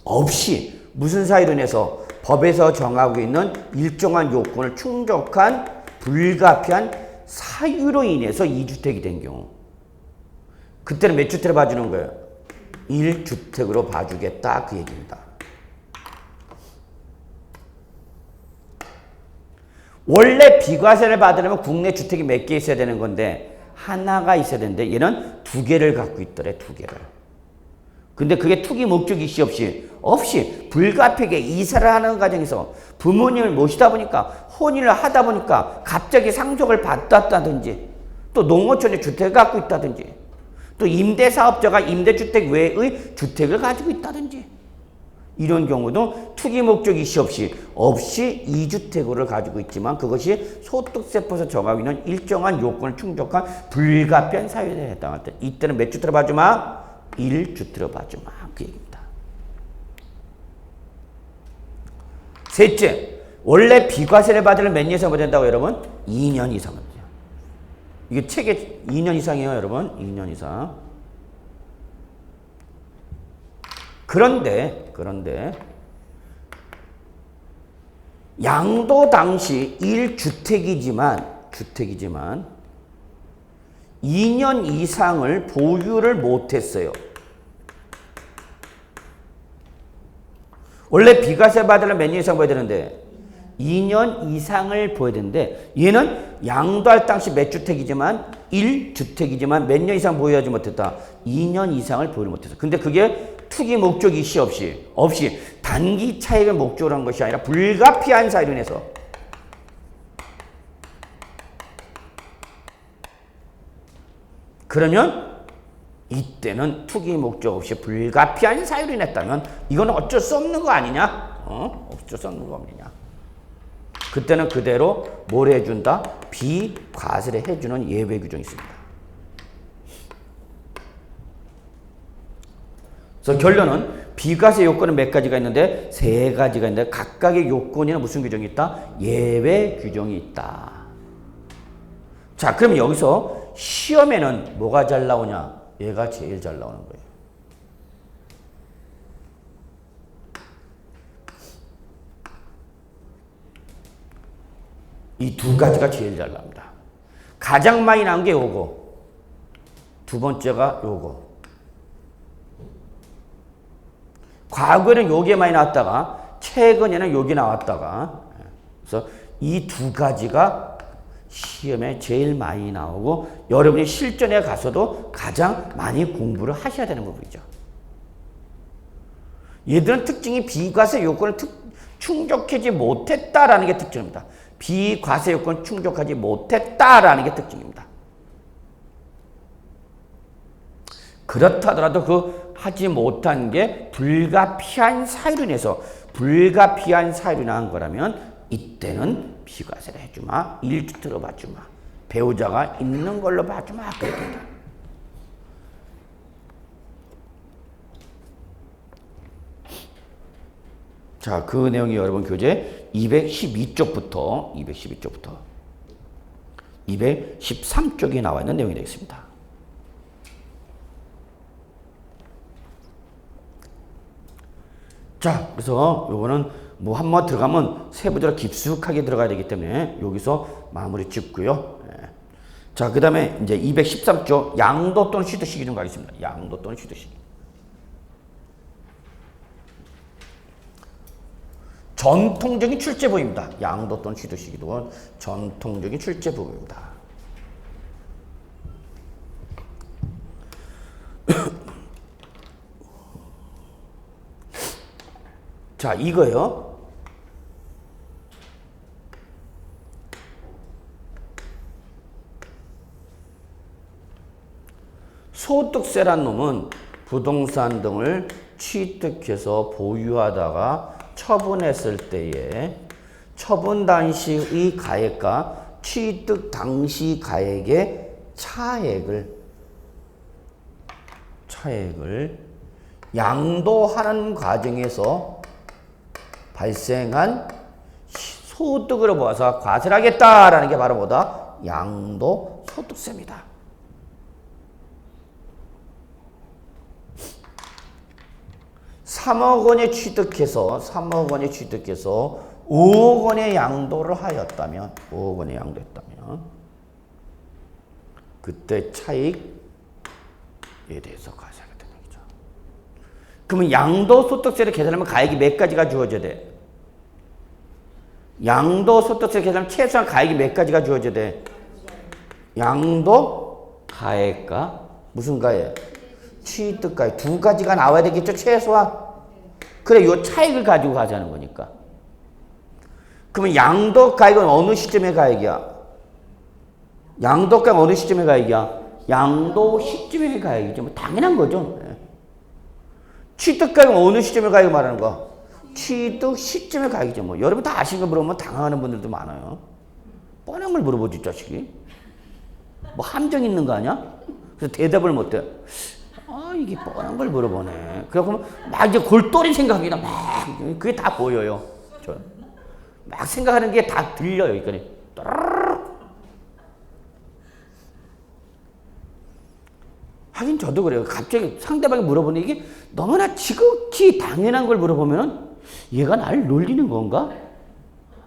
없이 무슨 사유로 인해서 법에서 정하고 있는 일정한 요건을 충족한 불가피한 사유로 인해서 2주택이 된 경우 그때는 몇 주택을 봐주는 거예요? 1주택으로 봐주겠다 그 얘기입니다. 원래 비과세를 받으려면 국내 주택이 몇 개 있어야 되는 건데 하나가 있어야 되는데 얘는 2개를 갖고 있더래. 2개를. 근데 그게 투기 목적 이시 없이 불가피하게 이사를 하는 과정에서 부모님을 모시다 보니까 혼인을 하다 보니까 갑자기 상속을 받았다든지 또 농어촌에 주택을 갖고 있다든지 또 임대사업자가 임대주택 외의 주택을 가지고 있다든지 이런 경우도 투기 목적 이시 없이 2주택을 가지고 있지만 그것이 소득세법에서 정하고 있는 일정한 요건을 충족한 불가피한 사유에 해당할 때 이때는 몇 주택을 봐주마? 1주택을 봐주마 그 얘기입니다. 셋째, 원래 비과세를 받으려면 몇 년 이상 받아야 된다고 여러분? 2년 이상은 돼요. 이게 책에 2년 이상이에요 여러분. 2년 이상. 그런데 양도 당시 1주택이지만 2년 이상을 보유를 못했어요. 원래 비과세 받으려면 몇 년 이상 보여야 되는데 2년 이상을 보여야 되는데 얘는 양도할 당시 몇 주택이지만 1주택이지만 몇 년 이상 보유하지 못했다. 2년 이상을 보유를 못했어. 근데 그게 투기 목적 이시 없이 단기 차익을 목적으로 한 것이 아니라 불가피한 사유로 인해서 그러면 이때는 투기 목적 없이 불가피한 사유로 인했다면 이건 어쩔 수 없는 거 아니냐? 어쩔 수 없는 거 아니냐? 그때는 그대로 뭘 해준다? 비과세를 해주는 예외 규정이 있습니다. 그래서 결론은 비과세 요건은 몇 가지가 있는데 3가지가 있는데 각각의 요건에는 무슨 규정이 있다? 예외 규정이 있다. 자, 그럼 여기서 시험에는 뭐가 잘 나오냐? 얘가 제일 잘 나오는 거예요. 이 2가지가 제일 잘 나옵니다. 가장 많이 나온 게 요거. 두 번째가 요거. 과거에는 요게 많이 나왔다가 최근에는 요게 나왔다가 그래서 이 2가지가 시험에 제일 많이 나오고 여러분이 실전에 가서도 가장 많이 공부를 하셔야 되는 부분이죠. 얘들은 특징이 비과세 요건을 충족하지 못했다라는 게 특징입니다. 비과세 요건을 충족하지 못했다라는 게 특징입니다. 그렇다 하더라도 그 하지 못한 게 불가피한 사유로 인해서 불가피한 사유로 인한 거라면 이때는 비과세를 해주마. 1주택으로 봐주마. 배우자가 있는 걸로 봐주마. 그럽니다. 자, 그 내용이 여러분 교재 212쪽부터 213쪽에 나와 있는 내용이 되겠습니다. 자, 그래서 요거는 뭐 한번 들어가면 세부적으로 깊숙하게 들어가야 되기 때문에 여기서 마무리 짓고요. 예. 자, 그 다음에 이제 213쪽 양도 또는 취득시기 좀 가겠습니다. 양도 또는 취득시기. 전통적인 출제부입니다. 양도 또는 취득시기도 전통적인 출제부입니다. 자, 이거요. 소득세란 놈은 부동산 등을 취득해서 보유하다가 처분했을 때에 처분 당시의 가액과 취득 당시 가액의 차액을 양도하는 과정에서 발생한 소득으로 모아서 과세하겠다라는 게 바로 뭐다? 양도소득세입니다. (3억 원에 취득해서 5억 원의 양도를 하였다면 5억 원의 양도했다면 그때 차익에 대해서 과세하게 되는 거죠. 그러면 양도소득세를 계산하면 가액이 몇 가지가 주어져야 돼? 양도소득세를 계산하면 최소한 가액이 몇 가지가 주어져야 돼? 양도 가액과 무슨 가액? 취득 가액 두 가지가 나와야 되겠죠, 최소한. 그래, 요 차익을 가지고 가자는 거니까. 그러면 양도 가액은 어느 시점의 가액이야? 양도 가액은 어느 시점의 가액이야? 양도 시점의 가액이죠. 뭐 당연한 거죠. 취득 가액은 어느 시점의 가액을 말하는 거야? 취득 시점의 가액이죠. 뭐 여러분 다 아시는 거 물어보면 당황하는 분들도 많아요. 뻔한 걸 물어보지, 자식이. 뭐 함정 있는 거 아니야? 그래서 대답을 못 해. 이게 뻔한 걸 물어보네. 그래갖고 막 이제 골똘히 생각이 막 그게 다 보여요. 막 생각하는 게 다 들려요. 여기까지. 하긴 저도 그래요. 갑자기 상대방이 물어보는 이게 너무나 지극히 당연한 걸 물어보면은 얘가 나를 놀리는 건가?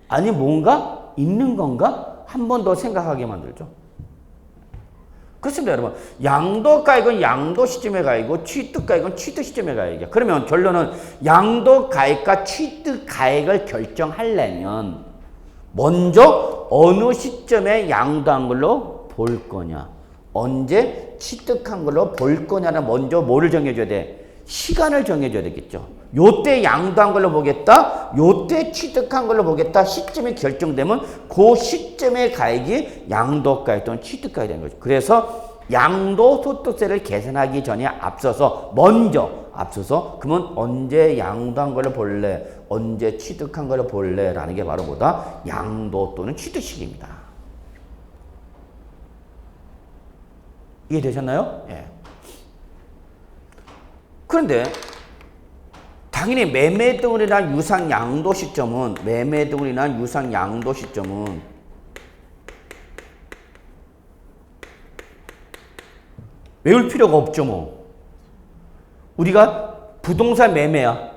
아니 뭔가 있는 건가? 한 번 더 생각하게 만들죠. 그렇습니다, 여러분. 양도가액은 양도 시점의 가액이고 취득가액은 취득 시점의 가액이야. 그러면 결론은 양도가액과 취득가액을 결정하려면 먼저 어느 시점에 양도한 걸로 볼 거냐, 언제 취득한 걸로 볼 거냐는 먼저 뭐를 정해줘야 돼? 시간을 정해줘야 되겠죠. 요때 양도한 걸로 보겠다, 요때 취득한 걸로 보겠다. 시점이 결정되면 그 시점의 가액이 양도가액 또는 취득가액이 되는 거죠. 그래서 양도소득세를 계산하기 전에 먼저 앞서서 그러면 언제 양도한 걸로 볼래, 언제 취득한 걸로 볼래 라는 게 바로 뭐다? 양도 또는 취득식입니다. 이해되셨나요? 예. 그런데 당연히 매매 등으로 인한 유상 양도 시점은 외울 필요가 없죠, 뭐. 우리가 부동산 매매야.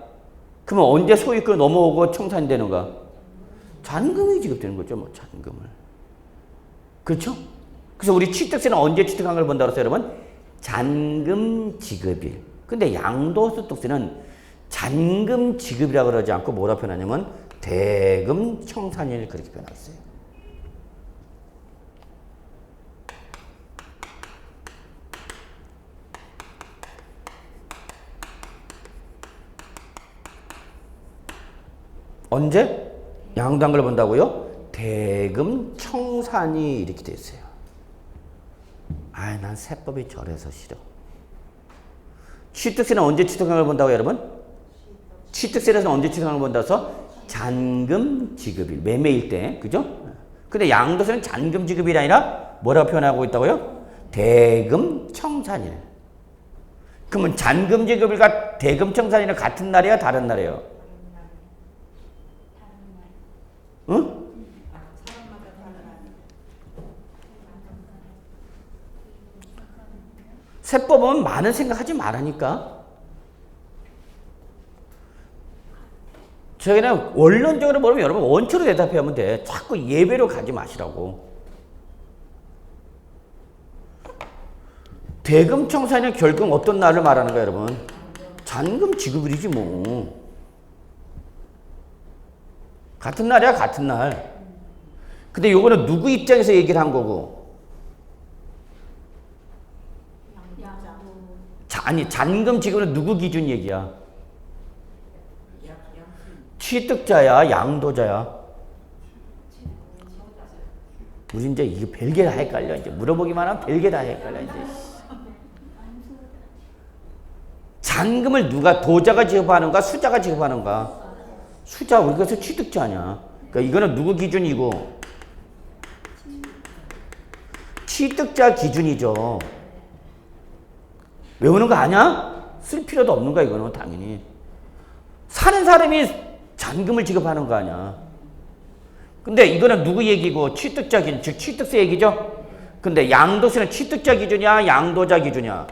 그러면 언제 소유권 넘어오고 청산이 되는가? 잔금이 지급되는 거죠, 뭐, 잔금을. 그렇죠? 그래서 우리 취득세는 언제 취득한 걸 본다고 했어요, 여러분? 잔금 지급일. 근데 양도소득세는 잔금 지급이라고 그러지 않고 뭐라 표현하냐면 대금 청산일 그렇게 표현했어요. 언제? 양도한 걸 본다고요? 대금 청산이 이렇게 돼 있어요. 난 세법이 저래서 싫어. 취득세는 언제 취득한 걸 본다고 여러분? 취득세는 언제 취득한 걸 본다서 잔금 지급일, 매매일 때, 그죠? 근데 양도세는 잔금 지급이 아니라 뭐라고 표현하고 있다고요? 대금 청산일. 그러면 잔금 지급일과 대금 청산일은 같은 날이에요, 다른 날이에요? 응? 사람마다 달라요. 세법은 많은 생각하지 말라니까. 저희는 원론적으로 보면 여러분 원초로 대답하면 돼. 자꾸 예배로 가지 마시라고. 대금청산이 결국 어떤 날을 말하는 거야, 여러분? 잔금 지급일이지 뭐. 같은 날이야, 같은 날. 근데 요거는 누구 입장에서 얘기를 한 거고? 아니, 잔금 지급은 누구 기준 얘기야? 취득자야, 양도자야? 우리 이제 이거 별게 다 헷갈려. 이제 물어보기만 하면 별게 다 헷갈려, 이제. 잔금을 누가 도자가 지급하는가, 수자가 지급하는가? 수자, 우리 그래서 취득자냐? 그러니까 이거는 누구 기준이고? 취득자 기준이죠. 외우는 거 아니야? 쓸 필요도 없는 거야, 이거는 당연히. 사는 사람이 잔금을 지급하는 거 아니야. 근데 이거는 누구 얘기고? 취득자 기준, 즉 취득세 얘기죠? 근데 양도세는 취득자 기준이야, 양도자 기준이야?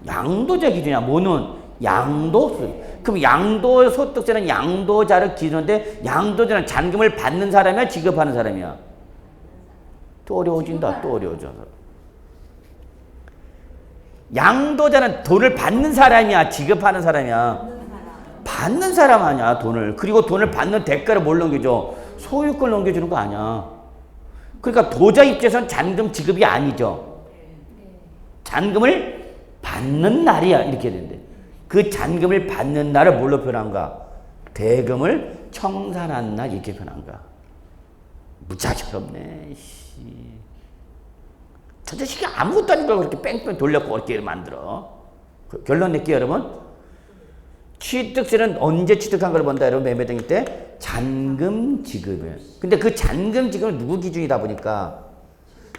양도자 기준이야. 뭐는? 양도세. 그럼 양도소득세는 양도자를 기준인데 양도자는 잔금을 받는 사람이야, 지급하는 사람이야? 또 어려워진다, 또 어려워져. 양도자는 돈을 받는 사람이야, 지급하는 사람이야? 받는 사람 아니야, 돈을. 그리고 돈을 받는 대가를 뭘 넘겨줘? 소유권 넘겨주는 거 아니야. 그러니까 도자 입장에서는 잔금 지급이 아니죠. 잔금을 받는 날이야, 이렇게 되는데. 그 잔금을 받는 날을 뭘로 표현한가? 대금을 청산한 날, 이렇게 표현한가? 무지하게 어렵네. 저 자식이 아무것도 아닌 걸 그렇게 뺑뺑 돌려고 어렵게 만들어. 결론 낼게요, 여러분. 취득세는 언제 취득한 걸 본다, 여러분? 매매등기 때? 잔금 지급을. 근데 그 잔금 지급은 누구 기준이다 보니까?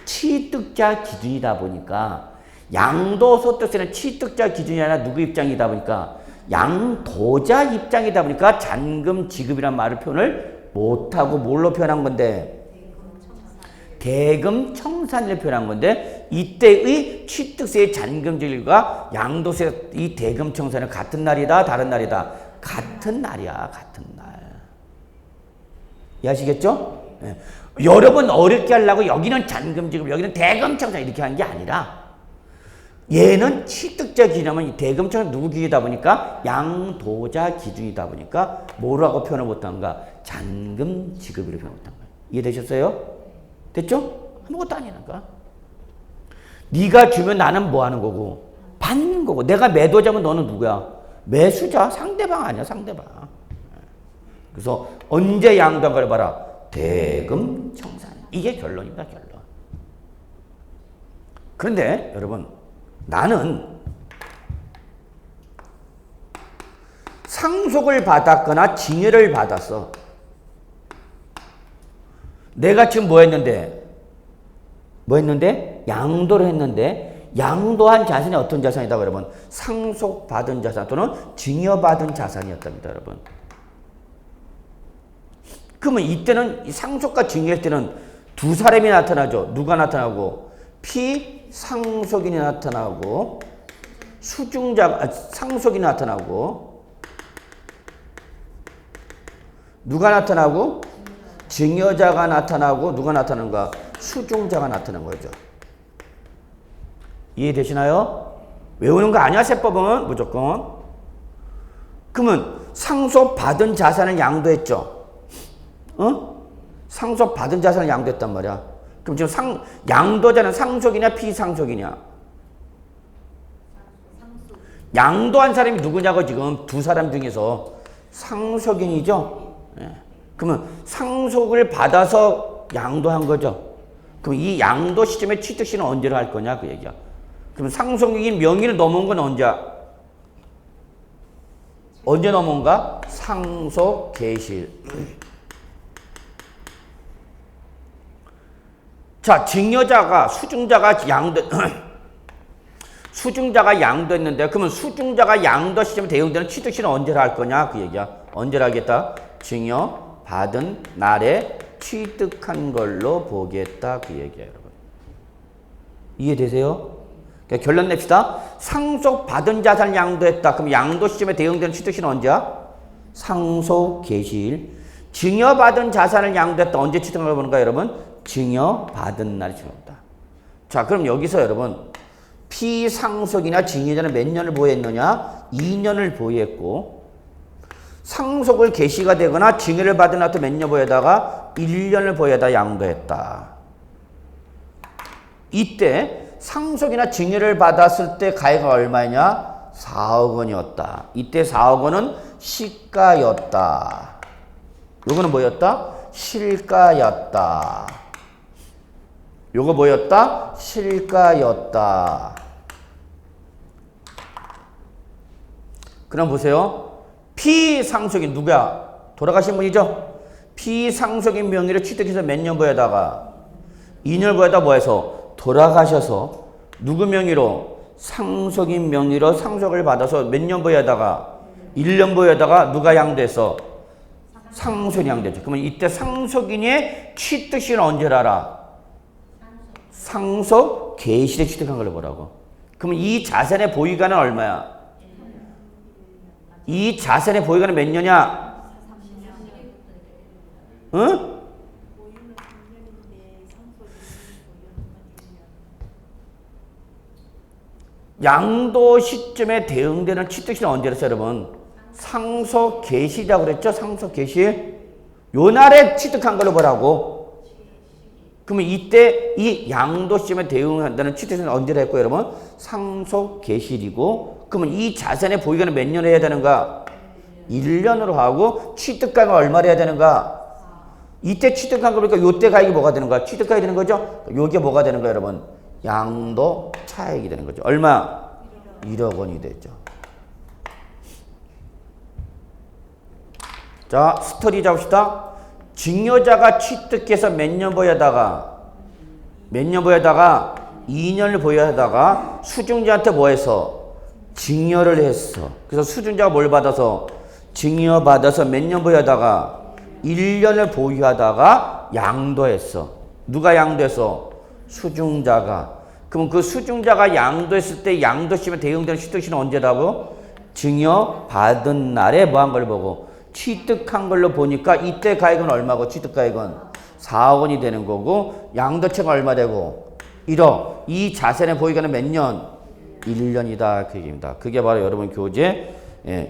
취득자 기준이다 보니까 양도소득세는 취득자 기준이 아니라 누구 입장이다 보니까? 양도자 입장이다 보니까 잔금 지급이란 말을 표현을 못하고 뭘로 표현한 건데? 대금 청산을 표현한 건데 이때의 취득세의 잔금 지급과 양도세 이 대금 청산은 같은 날이다, 다른 날이다? 같은 날이야, 같은 날. 이해하시겠죠? 네. 여러 번 어렵게 하려고 여기는 잔금 지급, 여기는 대금 청산 이렇게 한 게 아니라 얘는 취득자 기준이면 대금 청산 누구 기준이다 보니까 양도자 기준이다 보니까 뭐라고 표현을 못한가? 잔금 지급으로 표현 못한 거야. 이해되셨어요? 됐죠? 아무것도 아니니까. 네가 주면 나는 뭐 하는 거고? 받는 거고. 내가 매도자면 너는 누구야? 매수자, 상대방 아니야, 상대방. 그래서 언제 양도한 걸 봐라? 대금 청산. 이게 결론입니다, 결론. 그런데 여러분, 나는 상속을 받았거나 징여를 받았어. 내가 지금 뭐 했는데? 양도를 했는데 양도한 자산이 어떤 자산이다, 여러분? 상속받은 자산 또는 징여받은 자산이었답니다, 여러분. 그러면 이때는 이 상속과 징여할 때는 두 사람이 나타나죠. 누가 나타나고? 피상속인이 나타나고 상속인이 나타나고 누가 나타나고? 징여자가 나타나고 누가 나타나는가? 수중자가 나타나는 거죠. 이해되시나요? 외우는 거 아니야, 세법은 무조건. 그러면 상속받은 자산을 양도했죠. 상속받은 자산을 양도했단 말이야. 그럼 지금 양도자는 상속이냐 피상속이냐? 양도한 사람이 누구냐고 지금 두 사람 중에서 상속인이죠. 네. 그러면 상속을 받아서 양도한 거죠. 그럼 이 양도 시점에 취득시는 언제로 할 거냐 그 얘기야. 그럼 상속인 명의를 넘어온 건 언제 넘어온가? 상속 개시. 자, 징여자가 수중자가 양도했는데 그러면 수중자가 양도 시점에 대응되는 취득시는 언제로 할 거냐 그 얘기야. 언제로 하겠다? 징여 받은 날에 취득한 걸로 보겠다 그 얘기예요, 여러분. 이해되세요? 그러니까 결론 냅시다. 상속받은 자산을 양도했다. 그럼 양도 시점에 대응되는 취득시는 언제야? 상속 개시일. 증여받은 자산을 양도했다. 언제 취득한 걸 보는가 여러분? 증여받은 날이 취득한다. 자, 그럼 여기서 여러분 피상속이나 증여자는 몇 년을 보유했느냐? 2년을 보유했고, 상속을 개시가 되거나 증여를 받은 날부터 몇 년 보유하다가 1년을 보유하다 양도했다. 이때 상속이나 증여를 받았을 때 가액은 얼마냐? 4억 원이었다. 이때 4억 원은 시가였다. 요거는 뭐였다? 실가였다. 요거 뭐였다? 실가였다. 그럼 보세요. 피상속인 누구야? 돌아가신 분이죠? 피상속인 명의로 취득해서 몇 년 보유하다가 2년 보유하다 뭐해서 돌아가셔서 누구 명의로? 상속인 명의로 상속을 받아서 몇 년 보유하다가 1년 보유하다가 누가 양도해서? 상속인이 양도했죠. 그러면 이때 상속인의 취득시는 언제 알아? 상속 개시에 취득한 걸로 보라고. 그러면 이 자산의 보유가는 얼마야? 이 자산의 보유가는 몇 년이야? 응? 양도 시점에 대응되는 취득시는 언제였어요, 여러분? 상속 개시라고 그랬죠? 상속 개시. 요 날에 취득한 걸로 보라고. 그러면 이때 이 양도 시점에 대응한다는 취득시는 언제라 했고, 여러분? 상속 개시이고, 그러면 이 자산의 보유가는 몇 년을 해야 되는가? 1년으로 하고, 취득가가 얼마를 해야 되는가? 이때 취득한 거 보니까 요때 가액이 뭐가 되는 거야? 취득가액이 되는 거죠? 요게 뭐가 되는 거야, 여러분? 양도 차액이 되는 거죠. 얼마? 1억 원이 되죠. 자, 스토리 잡읍시다. 증여자가 취득해서 몇 년 보유하다가 2년을 보유하다가 수증자한테 뭐 해서? 증여를 했어. 그래서 수증자가 뭘 받아서? 증여받아서 몇 년 보유하다가 1년을 보유하다가 양도했어. 누가 양도했어? 수증자가. 그럼 그 수증자가 양도했을 때 양도 시점에 대응되는 취득시는 언제라고? 증여받은 날에 뭐 한 걸 보고? 취득한 걸로 보니까 이때 가액은 얼마고? 취득가액은 4억 원이 되는 거고, 양도채가 얼마 되고? 1억. 이 자산의 보유가는 몇 년? 1년이다. 그 얘기입니다. 그게 바로 여러분 교재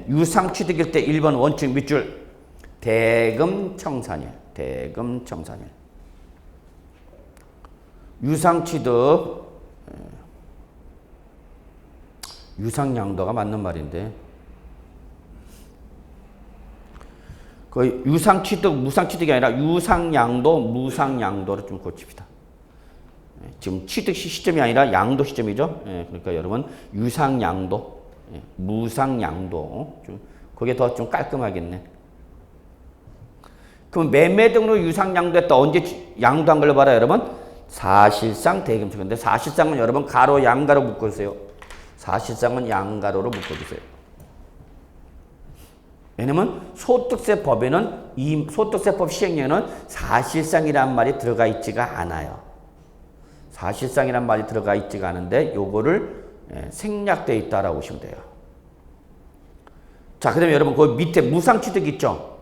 유상취득일 때 1번 원칙 밑줄 대금청산일. 대금청산일. 유상취득, 유상양도가 맞는 말인데, 그 유상취득, 무상취득이 아니라 유상양도, 무상양도를 좀 고칩시다. 지금 취득 시점이 아니라 양도 시점이죠. 그러니까 여러분 유상양도, 무상양도, 그게 더 좀 깔끔하겠네. 그럼 매매 등으로 유상양도했다. 언제 양도한 걸로 봐라, 여러분? 사실상 대금청. 근데 사실상은 여러분 가로 양가로 묶어주세요. 사실상은 양가로로 묶어주세요. 왜냐면 소득세법에는 이 소득세법 시행령에는 사실상이란 말이 들어가 있지가 않아요. 사실상이란 말이 들어가 있지가 않은데 요거를 생략되어 있다라고 보시면 돼요. 자, 그다음에 여러분 거기 밑에 무상취득 있죠?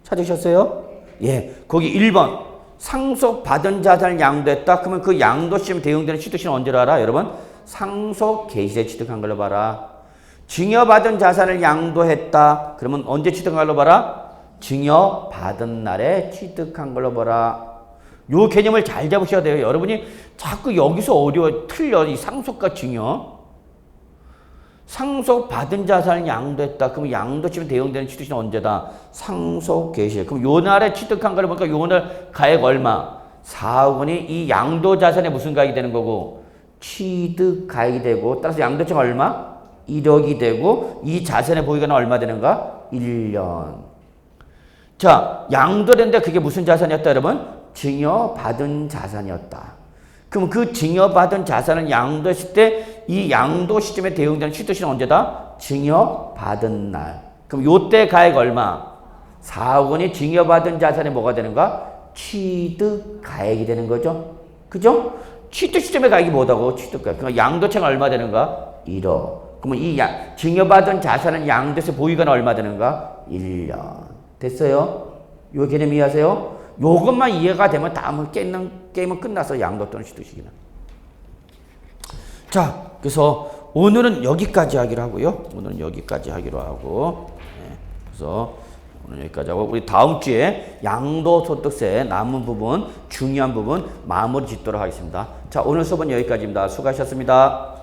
찾으셨어요? 예, 거기 1번 상속받은 자산을 양도했다. 그러면 그 양도 시점에 대응되는 취득시는 언제로 알아? 여러분 상속 개시에 취득한 걸로 봐라. 증여받은 자산을 양도했다. 그러면 언제 취득한 걸로 봐라? 증여받은 날에 취득한 걸로 봐라. 요 개념을 잘 잡으셔야 돼요. 여러분이 자꾸 여기서 틀려. 이 상속과 증여. 상속받은 자산을 양도했다. 그럼 양도치면 대응되는 취득시는 언제다? 상속 개시. 그럼 요 날에 취득한 걸 보니까 요 날 가액 얼마? 4억 원이 이 양도 자산에 무슨 가액이 되는 거고? 취득 가액이 되고, 따라서 양도치가 얼마? 1억이 되고, 이 자산의 보유가는 얼마 되는가? 1년. 자, 양도된데 그게 무슨 자산이었다, 여러분? 증여받은 자산이었다. 그럼 그 증여받은 자산을 양도했을 때 이 양도 시점에 대응되는 취득시는 언제다? 증여받은 날. 그럼 요때 가액 얼마? 4억 원이 증여받은 자산이 뭐가 되는가? 취득가액이 되는 거죠. 그죠? 취득 시점의 가액이 뭐다고? 취득가액. 그러니까 양도차가 얼마 되는가? 1억. 그러면 이 증여받은 자산은 양도세 보유가는 얼마 되는가? 1년. 됐어요? 요 개념 이해하세요? 요것만 이해가 되면 다음은 게임은 끝나서 양도 또는 취득시기는. 자, 그래서 오늘은 여기까지 하기로 하고요. 오늘은 여기까지 하기로 하고. 네, 그래서 오늘 여기까지 하고 우리 다음 주에 양도소득세 남은 부분, 중요한 부분 마무리 짓도록 하겠습니다. 자, 오늘 수업은 여기까지입니다. 수고하셨습니다.